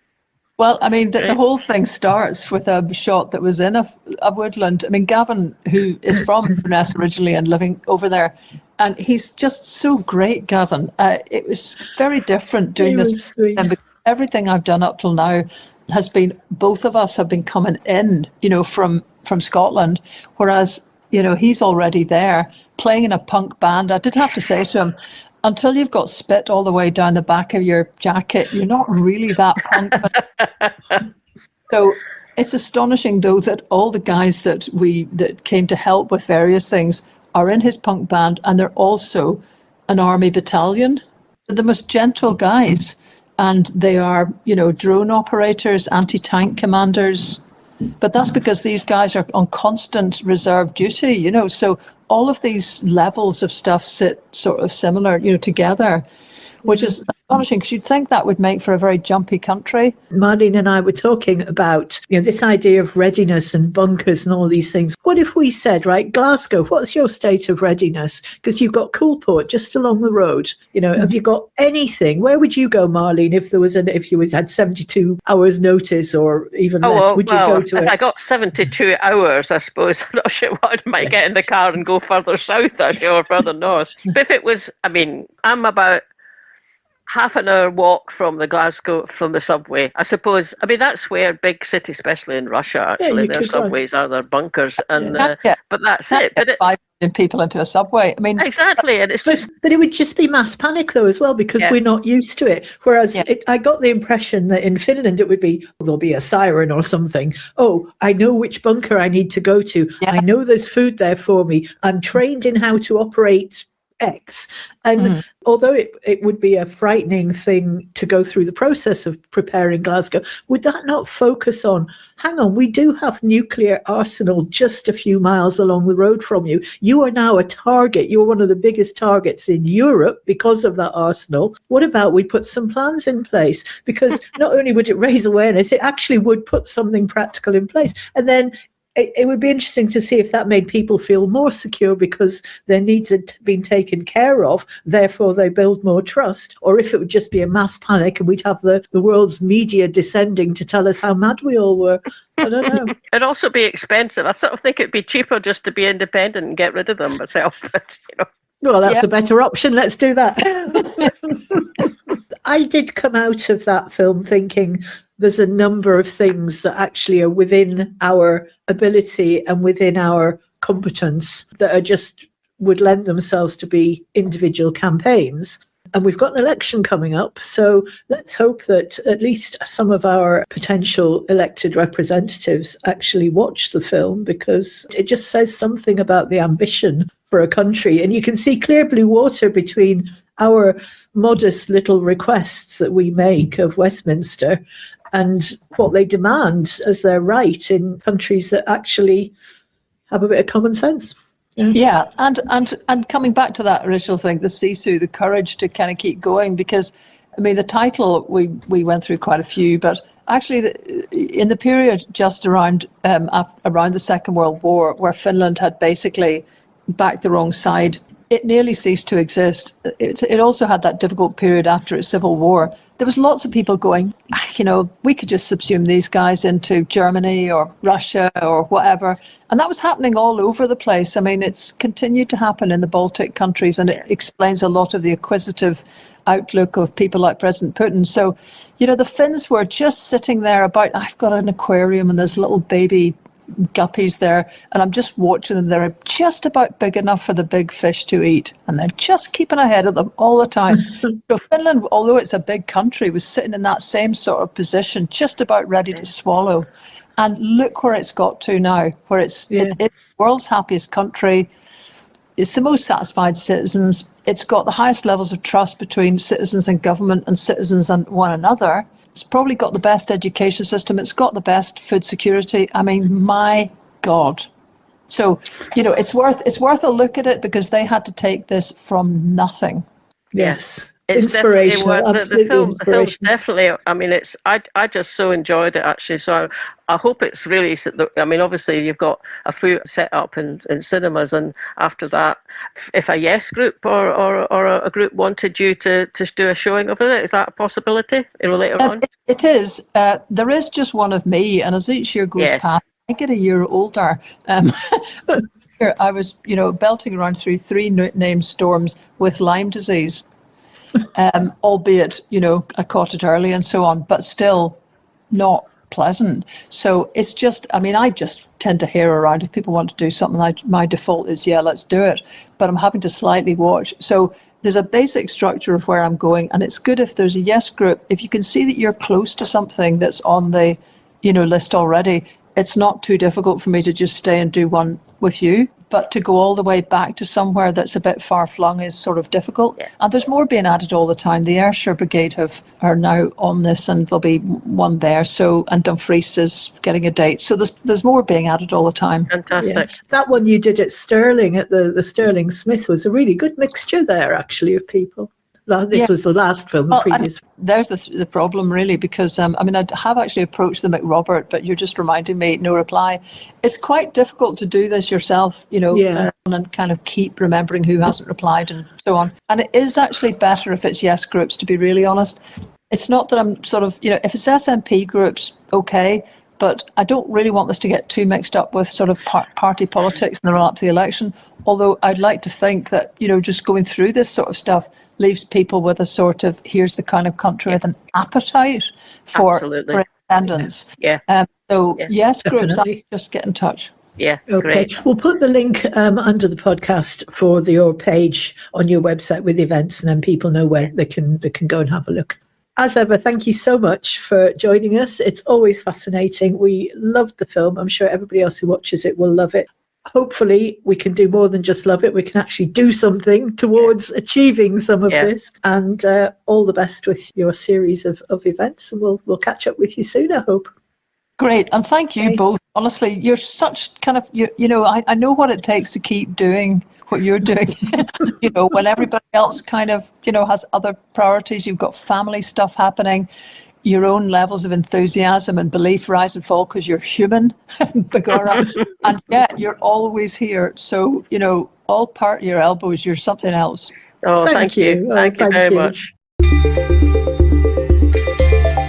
Speaker 2: Well, I mean, the whole thing starts with a shot that was in a woodland. I mean, Gavin, who is from Inverness originally and living over there, and he's just so great, Gavin. It was very different doing this. And everything I've done up till now has been, both of us have been coming in, from Scotland, whereas, he's already there playing in a punk band. I did have to say to him, until you've got spit all the way down the back of your jacket, you're not really that punk. So it's astonishing, though, that all the guys that came to help with various things are in his punk band, and they're also an army battalion. They're the most gentle guys, and they are, drone operators, anti-tank commanders. But that's because these guys are on constant reserve duty, so all of these levels of stuff sit sort of similar, together, which is astonishing because you'd think that would make for a very jumpy country.
Speaker 1: Marlene and I were talking about, this idea of readiness and bunkers and all these things. What if we said, right, Glasgow, what's your state of readiness? Because you've got Coolport just along the road. Have you got anything? Where would you go, Marlene, if you had 72 hours notice or even less? Would you go to
Speaker 3: if I got 72 hours, I suppose, I'm not sure what I might get in the car and go further south, actually, or further north. But if it was, I'm about half an hour walk from the subway. I suppose, that's where big cities, especially in Russia, actually, their subways are their bunkers. And but that's it. But
Speaker 2: 5 million people into a subway.
Speaker 3: Exactly. And it's
Speaker 1: but it would just be mass panic, though, as well, because we're not used to it. Whereas I got the impression that in Finland, it would be, there'll be a siren or something. Oh, I know which bunker I need to go to. I know there's food there for me. I'm trained in how to operate X. And although it would be a frightening thing to go through the process of preparing Glasgow, would that not focus on, hang on, we do have nuclear arsenal just a few miles along the road from you. You are now a target. You're one of the biggest targets in Europe because of that arsenal. What about we put some plans in place? Because not only would it raise awareness, it actually would put something practical in place. And then it would be interesting to see if that made people feel more secure because their needs had been taken care of, therefore they build more trust, or if it would just be a mass panic and we'd have the world's media descending to tell us how mad we all were. I don't know.
Speaker 3: It'd also be expensive. I sort of think it'd be cheaper just to be independent and get rid of them myself.
Speaker 1: Well, that's a better option. Let's do that. I did come out of that film thinking there's a number of things that actually are within our ability and within our competence that are just would lend themselves to be individual campaigns. And we've got an election coming up, so let's hope that at least some of our potential elected representatives actually watch the film, because it just says something about the ambition for a country. And you can see clear blue water between our modest little requests that we make of Westminster and what they demand as their right in countries that actually have a bit of common sense.
Speaker 2: Yeah, and coming back to that original thing, the Sisu, the courage to kind of keep going, because the title we went through quite a few, but actually in the period just around the Second World War, where Finland had basically backed the wrong side, it nearly ceased to exist. It also had that difficult period after its civil war. There was lots of people going, we could just subsume these guys into Germany or Russia or whatever. And that was happening all over the place. It's continued to happen in the Baltic countries, and it explains a lot of the acquisitive outlook of people like President Putin. So, the Finns were just sitting there I've got an aquarium and there's little baby guppies there, and I'm just watching them. They're just about big enough for the big fish to eat, and they're just keeping ahead of them all the time. So Finland, although it's a big country, was sitting in that same sort of position, just about ready to swallow. And look where it's got to now, where it's the world's happiest country. it's the most satisfied citizens. It's got the highest levels of trust between citizens and government and citizens and one another. It's probably got the best education system. It's got the best food security. I mean, my God. So, it's worth a look at it because they had to take this from nothing.
Speaker 1: Yes.
Speaker 3: It's
Speaker 1: inspirational.
Speaker 3: The film's definitely, I mean, I just so enjoyed it, actually. So I hope it's really, I mean, obviously you've got a full set up in cinemas, and after that, if a Yes Group or a group wanted you to do a showing of it, is that a possibility later on?
Speaker 2: It is. There is just one of me, and as each year goes past, I get a year older. But I was, belting around through 3 named storms with Lyme disease. Albeit, I caught it early and so on, but still not pleasant. So it's just, I mean, I just tend to hear around. If people want to do something, my default is, let's do it. But I'm having to slightly watch. So there's a basic structure of where I'm going. And it's good if there's a Yes Group. If you can see that you're close to something that's on the, list already, it's not too difficult for me to just stay and do one with you. But to go all the way back to somewhere that's a bit far flung is sort of difficult. Yeah. And there's more being added all the time. The Ayrshire Brigade are now on this, and there'll be one there. So, and Dumfries is getting a date. So there's more being added all the time.
Speaker 3: Fantastic. Yeah.
Speaker 1: That one you did at Stirling, at the Stirling Smith, was a really good mixture there, actually, of people. This was the last film. Previous.
Speaker 2: There's the problem, really, because I have actually approached the McRobert, but you're just reminding me, no reply. It's quite difficult to do this yourself, and kind of keep remembering who hasn't replied and so on. And it is actually better if it's Yes Groups, to be really honest. It's not that I'm sort of, if it's SNP groups, okay, but I don't really want this to get too mixed up with sort of party politics in the run up to the election. Although I'd like to think that, just going through this sort of stuff leaves people with a sort of, here's the kind of country with an appetite for independence.
Speaker 3: Yeah.
Speaker 2: Yes, groups, just get in touch.
Speaker 3: Yeah.
Speaker 1: Okay.
Speaker 3: Great.
Speaker 1: We'll put the link under the podcast for your page on your website with events, and then people know where they can go and have a look. As ever, thank you so much for joining us. It's always fascinating. We loved the film. I'm sure everybody else who watches it will love it. Hopefully we can do more than just love it. We can actually do something towards achieving some of this. And all the best with your series of events. And we'll catch up with you soon, I hope.
Speaker 2: Great. And thank you both. Honestly, you're such kind of, I know what it takes to keep doing what you're doing. When everybody else kind of, has other priorities, you've got family stuff happening. Your own levels of enthusiasm and belief rise and fall because you're human, Begorra. And you're always here. So, all part your elbows, you're something else.
Speaker 3: Oh, thank you. Thank you very much.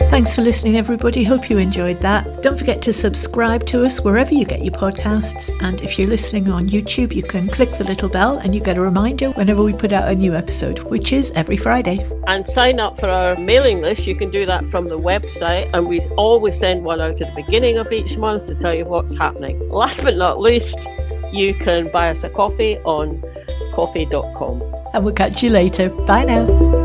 Speaker 1: Thanks for listening, everybody. Hope you enjoyed that. Don't forget to subscribe to us wherever you get your podcasts. And if you're listening on YouTube, you can click the little bell and you get a reminder whenever we put out a new episode, which is every Friday.
Speaker 3: And sign up for our mailing list. You can do that from the website. And we always send one out at the beginning of each month to tell you what's happening. Last but not least, you can buy us a coffee on coffee.com.
Speaker 1: And we'll catch you later. Bye now.